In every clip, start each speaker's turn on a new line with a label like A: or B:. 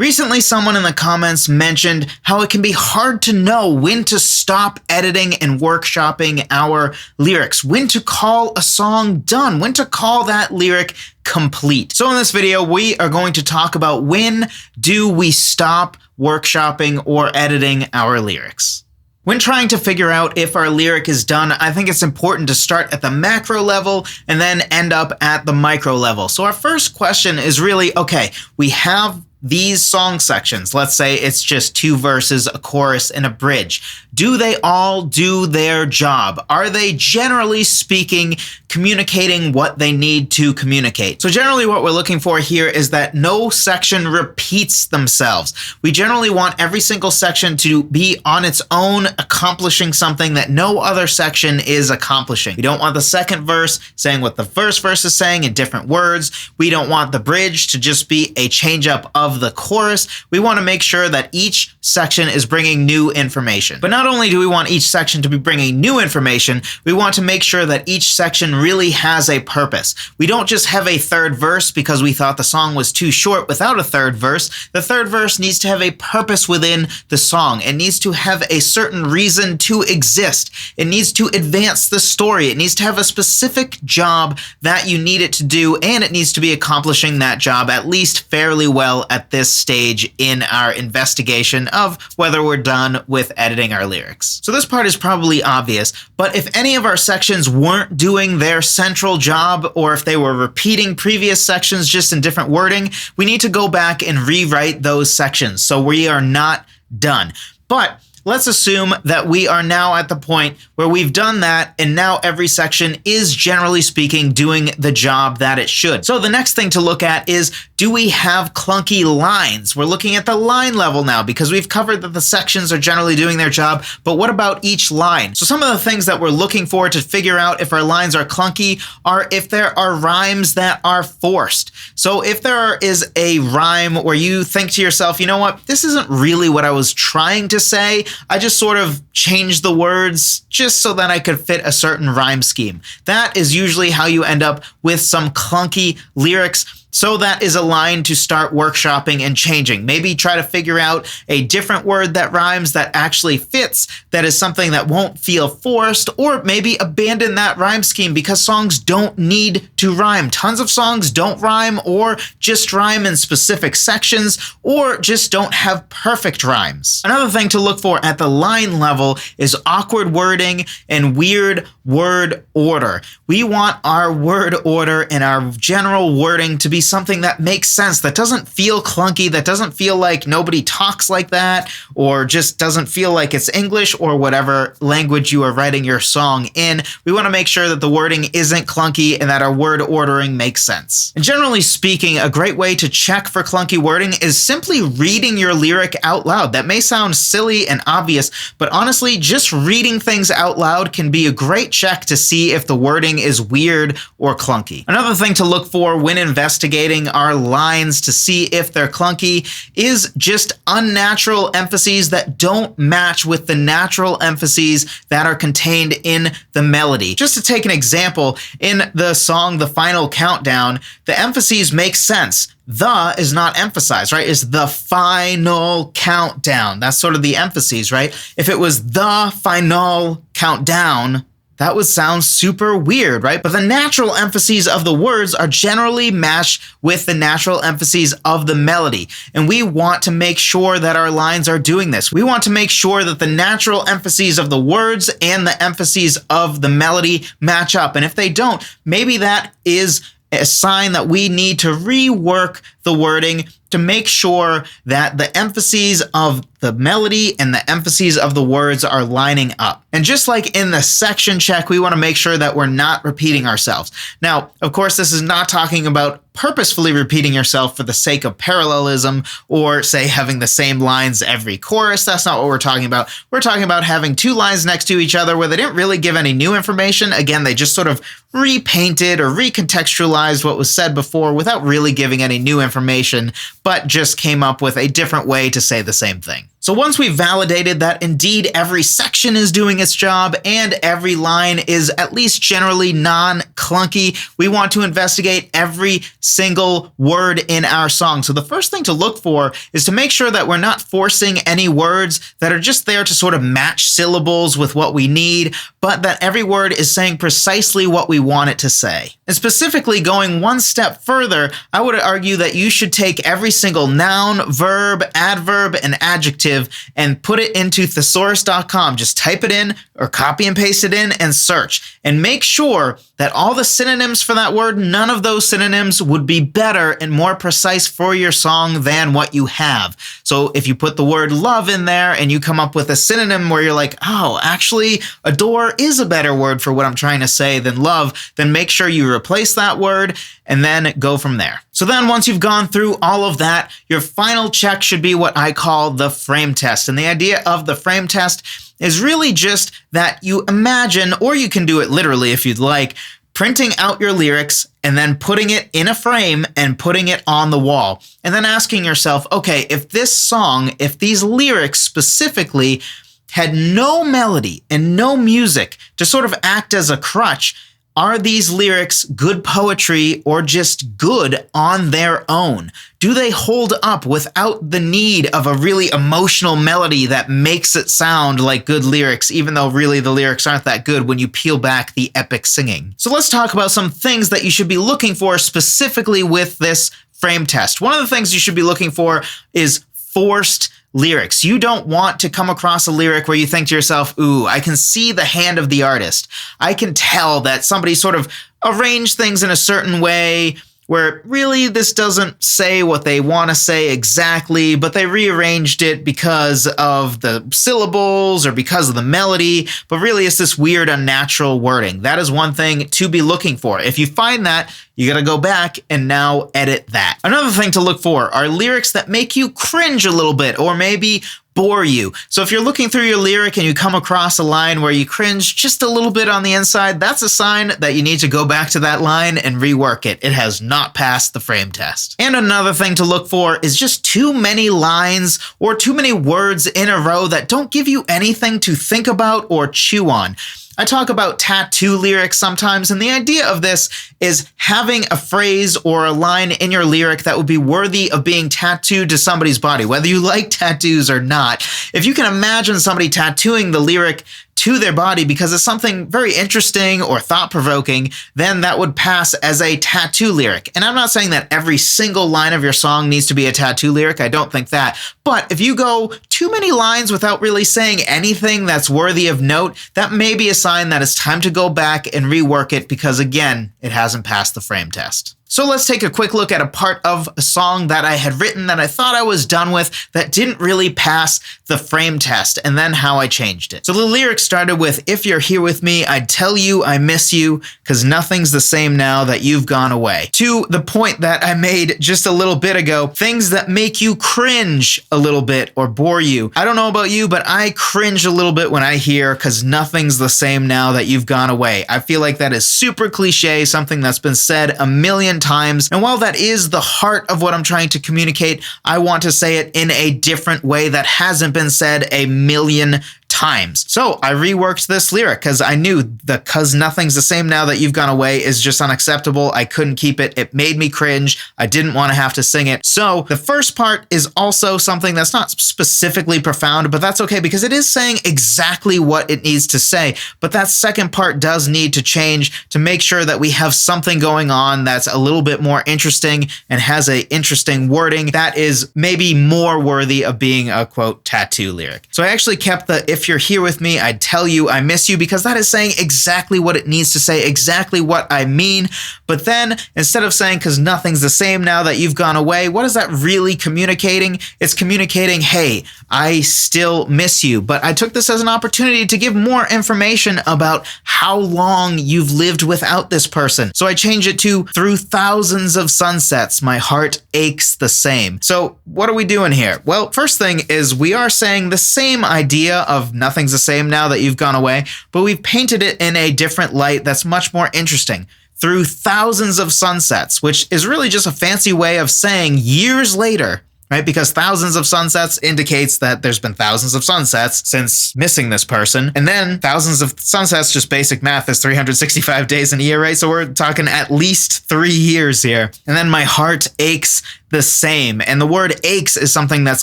A: Recently, someone in the comments mentioned how it can be hard to know when to stop editing and workshopping our lyrics, when to call a song done, when to call that lyric complete. So in this video, we are going to talk about when do we stop workshopping or editing our lyrics. When trying to figure out if our lyric is done, I think it's important to start at the macro level and then end up at the micro level. So our first question is really, okay, we have these song sections. Let's say it's just 2 verses, a chorus, and a bridge. Do they all do their job? Are they, generally speaking, communicating what they need to communicate? So generally what we're looking for here is that no section repeats themselves. We generally want every single section to be on its own, accomplishing something that no other section is accomplishing. We don't want the second verse saying what the first verse is saying in different words. We don't want the bridge to just be a change up of the chorus. We want to make sure that each section is bringing new information. But not only do we want each section to be bringing new information, we want to make sure that each section really has a purpose. We don't just have a third verse because we thought the song was too short without a third verse. The third verse needs to have a purpose within the song. It needs to have a certain reason to exist. It needs to advance the story. It needs to have a specific job that you need it to do, and it needs to be accomplishing that job at least fairly well at this stage in our investigation of whether we're done with editing our lyrics. So this part is probably obvious, but if any of our sections weren't doing their central job, or if they were repeating previous sections just in different wording, we need to go back and rewrite those sections so we are not done. But let's assume that we are now at the point where we've done that, and now every section is, generally speaking, doing the job that it should. So the next thing to look at is, do we have clunky lines? We're looking at the line level now because we've covered that the sections are generally doing their job, but what about each line? So some of the things that we're looking for to figure out if our lines are clunky are if there are rhymes that are forced. So if there is a rhyme where you think to yourself, you know what, this isn't really what I was trying to say, I just sort of changed the words just so that I could fit a certain rhyme scheme. That is usually how you end up with some clunky lyrics. So that is a line to start workshopping and changing. Maybe try to figure out a different word that rhymes that actually fits, that is something that won't feel forced, or maybe abandon that rhyme scheme because songs don't need to rhyme. Tons of songs don't rhyme, or just rhyme in specific sections, or just don't have perfect rhymes. Another thing to look for at the line level is awkward wording and weird word order. We want our word order and our general wording to be something that makes sense, that doesn't feel clunky, that doesn't feel like nobody talks like that, or just doesn't feel like it's English or whatever language you are writing your song in. We want to make sure that the wording isn't clunky and that our word ordering makes sense. And generally speaking, a great way to check for clunky wording is simply reading your lyric out loud. That may sound silly and obvious, but honestly, just reading things out loud can be a great check to see if the wording is weird or clunky. Another thing to look for when investigating our lines to see if they're clunky is just unnatural emphases that don't match with the natural emphases that are contained in the melody. Just to take an example, in the song The Final Countdown, the emphases make sense. The is not emphasized, right? It's the final countdown. That's sort of the emphases, right? If it was the final countdown, that would sound super weird, right? But the natural emphases of the words are generally matched with the natural emphases of the melody. And we want to make sure that our lines are doing this. We want to make sure that the natural emphases of the words and the emphases of the melody match up. And if they don't, maybe that is a sign that we need to rework the wording to make sure that the emphases of the melody and the emphases of the words are lining up. And just like in the section check, we want to make sure that we're not repeating ourselves. Now, of course, this is not talking about purposefully repeating yourself for the sake of parallelism or, say, having the same lines every chorus. That's not what we're talking about. We're talking about having 2 lines next to each other where they didn't really give any new information. Again, they just sort of repainted or recontextualized what was said before without really giving any new information, but just came up with a different way to say the same thing. So So once we've validated that indeed every section is doing its job and every line is at least generally non-clunky, we want to investigate every single word in our song. So the first thing to look for is to make sure that we're not forcing any words that are just there to sort of match syllables with what we need, but that every word is saying precisely what we want it to say. And specifically going one step further, I would argue that you should take every single noun, verb, adverb, and adjective and put it into thesaurus.com. Just type it in or copy and paste it in and search. And make sure that all the synonyms for that word, none of those synonyms would be better and more precise for your song than what you have. So if you put the word love in there and you come up with a synonym where you're like, oh, actually, adore is a better word for what I'm trying to say than love, then make sure you replace that word and then go from there. So then once you've gone through all of that, your final check should be what I call the frame test. And the idea of the frame test is really just that you imagine, or you can do it literally if you'd like, printing out your lyrics and then putting it in a frame and putting it on the wall. And then asking yourself, okay, if this song, if these lyrics specifically had no melody and no music to sort of act as a crutch, are these lyrics good poetry or just good on their own? Do they hold up without the need of a really emotional melody that makes it sound like good lyrics, even though really the lyrics aren't that good when you peel back the epic singing? So let's talk about some things that you should be looking for specifically with this frame test. One of the things you should be looking for is forced lyrics. You don't want to come across a lyric where you think to yourself, ooh, I can see the hand of the artist. I can tell that somebody sort of arranged things in a certain way where really this doesn't say what they want to say exactly, but they rearranged it because of the syllables or because of the melody, but really it's this weird, unnatural wording. That is one thing to be looking for. If you find that, you gotta go back and now edit that. Another thing to look for are lyrics that make you cringe a little bit or maybe bore you. So if you're looking through your lyric and you come across a line where you cringe just a little bit on the inside, that's a sign that you need to go back to that line and rework it. It has not passed the frame test. And another thing to look for is just too many lines or too many words in a row that don't give you anything to think about or chew on. I talk about tattoo lyrics sometimes, and the idea of this is having a phrase or a line in your lyric that would be worthy of being tattooed to somebody's body, whether you like tattoos or not. If you can imagine somebody tattooing the lyric to their body because it's something very interesting or thought-provoking, then that would pass as a tattoo lyric. And I'm not saying that every single line of your song needs to be a tattoo lyric. I don't think that. But if you go too many lines without really saying anything that's worthy of note, that may be a sign that it's time to go back and rework it because, again, it hasn't passed the frame test. So let's take a quick look at a part of a song that I had written that I thought I was done with that didn't really pass the frame test, and then how I changed it. So the lyrics started with, if you're here with me, I'd tell you I miss you, cause nothing's the same now that you've gone away. To the point that I made just a little bit ago, things that make you cringe a little bit or bore you. I don't know about you, but I cringe a little bit when I hear cause nothing's the same now that you've gone away. I feel like that is super cliche, something that's been said a million times. And while that is the heart of what I'm trying to communicate, I want to say it in a different way that hasn't been said a million times. So I reworked this lyric because I knew the cause nothing's the same now that you've gone away is just unacceptable. I couldn't keep it. It made me cringe. I didn't want to have to sing it. So the first part is also something that's not specifically profound, but that's okay because it is saying exactly what it needs to say. But that second part does need to change to make sure that we have something going on that's a little bit more interesting and has a interesting wording that is maybe more worthy of being a quote tattoo lyric. So I actually kept the if you're here with me, I'd tell you I miss you because that is saying exactly what it needs to say, exactly what I mean. But then instead of saying cause nothing's the same now that you've gone away, what is that really communicating? It's communicating, hey, I still miss you. But I took this as an opportunity to give more information about how long you've lived without this person. So I changed it to through thousands of sunsets, my heart aches the same. So what are we doing here? Well, first thing is we are saying the same idea of nothing's the same now that you've gone away, but we've painted it in a different light that's much more interesting. Through thousands of sunsets, which is really just a fancy way of saying years later, right? Because thousands of sunsets indicates that there's been thousands of sunsets since missing this person. And then thousands of sunsets, just basic math, is 365 days in a year, right? So we're talking at least 3 years here. And then my heart aches the same. And the word aches is something that's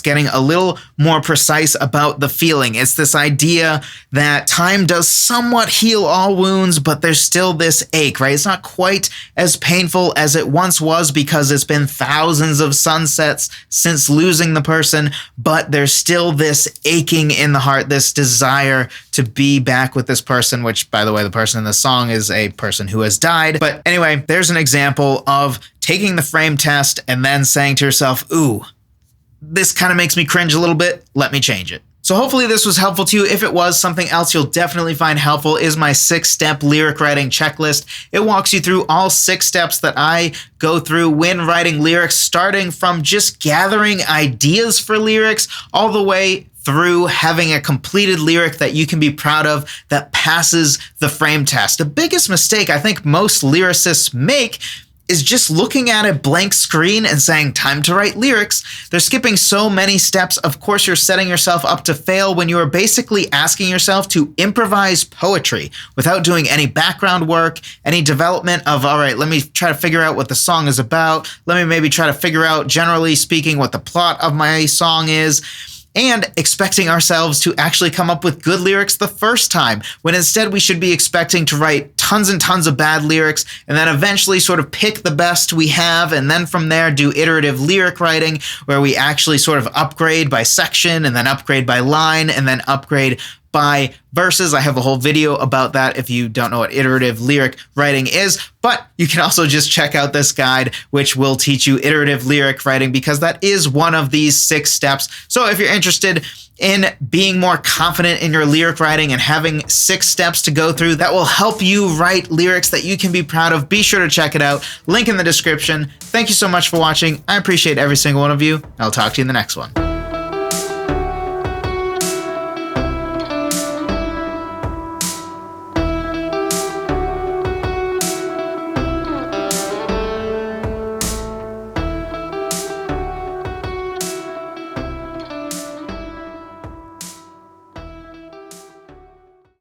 A: getting a little more precise about the feeling. It's this idea that time does somewhat heal all wounds, but there's still this ache, right? It's not quite as painful as it once was because it's been thousands of sunsets since losing the person, but there's still this aching in the heart, this desire to be back with this person, which, by the way, the person in the song is a person who has died. But anyway, there's an example of taking the frame test and then saying to yourself, ooh, this kind of makes me cringe a little bit. Let me change it. So hopefully this was helpful to you. If it was, something else you'll definitely find helpful is my 6-step lyric writing checklist. It walks you through all 6 steps that I go through when writing lyrics, starting from just gathering ideas for lyrics all the way through having a completed lyric that you can be proud of that passes the frame test. The biggest mistake I think most lyricists make is just looking at a blank screen and saying, time to write lyrics. They're skipping so many steps. Of course, you're setting yourself up to fail when you are basically asking yourself to improvise poetry without doing any background work, any development of, all right, let me try to figure out what the song is about. Let me maybe try to figure out, generally speaking, what the plot of my song is. And expecting ourselves to actually come up with good lyrics the first time, when instead we should be expecting to write tons and tons of bad lyrics and then eventually sort of pick the best we have, and then from there do iterative lyric writing where we actually sort of upgrade by section and then upgrade by line and then upgrade by verses. I have a whole video about that if you don't know what iterative lyric writing is, but you can also just check out this guide, which will teach you iterative lyric writing because that is one of these 6 steps. So if you're interested in being more confident in your lyric writing and having 6 steps to go through that will help you write lyrics that you can be proud of, be sure to check it out. Link in the description. Thank you so much for watching. I appreciate every single one of you. I'll talk to you in the next one.